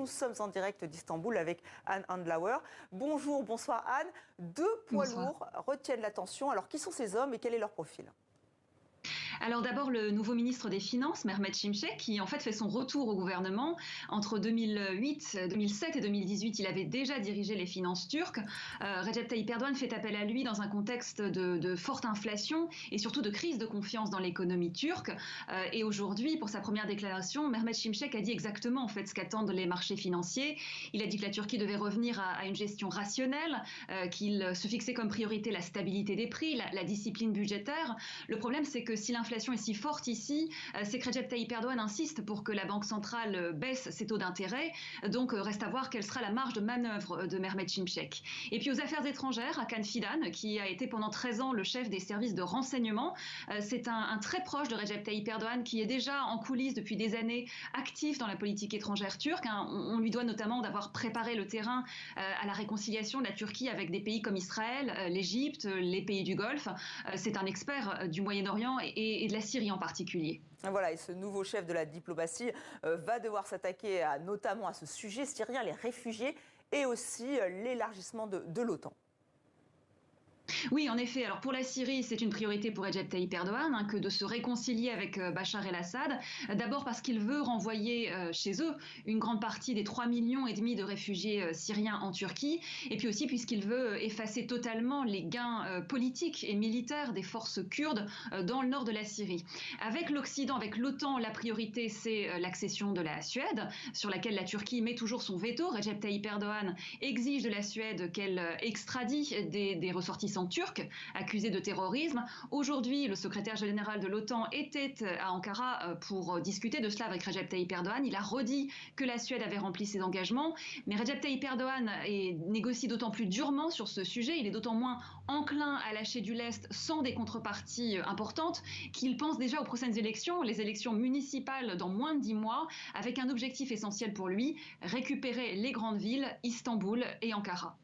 Nous sommes en direct d'Istanbul avec Anne Handlauer. Bonjour, bonsoir Anne. Deux poids lourds retiennent l'attention. Alors qui sont ces hommes et quel est leur profil ? Alors d'abord, le nouveau ministre des Finances, Mehmet Şimşek, qui en fait fait son retour au gouvernement. Entre 2007 et 2018, il avait déjà dirigé les finances turques. Recep Tayyip Erdoğan fait appel à lui dans un contexte de forte inflation et surtout de crise de confiance dans l'économie turque. Et aujourd'hui, pour sa première déclaration, Mehmet Şimşek a dit exactement en fait ce qu'attendent les marchés financiers. Il a dit que la Turquie devait revenir à une gestion rationnelle, qu'il se fixait comme priorité la stabilité des prix, la discipline budgétaire. Le problème, c'est que si l'inflation est si forte ici, c'est que Recep Tayyip Erdoğan insiste pour que la Banque centrale baisse ses taux d'intérêt. Donc reste à voir quelle sera la marge de manœuvre de Mehmet Şimşek. Et puis aux affaires étrangères, Hakan Fidan, qui a été pendant 13 ans le chef des services de renseignement, c'est un très proche de Recep Tayyip Erdoğan qui est déjà en coulisses depuis des années actif dans la politique étrangère turque. On lui doit notamment d'avoir préparé le terrain à la réconciliation de la Turquie avec des pays comme Israël, l'Égypte, les pays du Golfe. C'est un expert du Moyen-Orient et de la Syrie en particulier. Voilà, et ce nouveau chef de la diplomatie va devoir s'attaquer notamment à ce sujet syrien, les réfugiés et aussi l'élargissement de l'OTAN. Oui, en effet. Alors pour la Syrie, c'est une priorité pour Recep Tayyip Erdoğan que de se réconcilier avec Bachar el-Assad. D'abord parce qu'il veut renvoyer chez eux une grande partie des 3,5 millions de réfugiés syriens en Turquie. Et puis aussi puisqu'il veut effacer totalement les gains politiques et militaires des forces kurdes dans le nord de la Syrie. Avec l'Occident, avec l'OTAN, la priorité, c'est l'accession de la Suède, sur laquelle la Turquie met toujours son veto. Recep Tayyip Erdoğan exige de la Suède qu'elle extradie des ressortissants turcs accusés de terrorisme. Aujourd'hui, le secrétaire général de l'OTAN était à Ankara pour discuter de cela avec Recep Tayyip Erdoğan. Il a redit que la Suède avait rempli ses engagements, mais Recep Tayyip Erdoğan négocie d'autant plus durement sur ce sujet. Il est d'autant moins enclin à lâcher du lest sans des contreparties importantes qu'il pense déjà aux prochaines élections, les élections municipales dans moins de 10 mois, avec un objectif essentiel pour lui, récupérer les grandes villes, Istanbul et Ankara.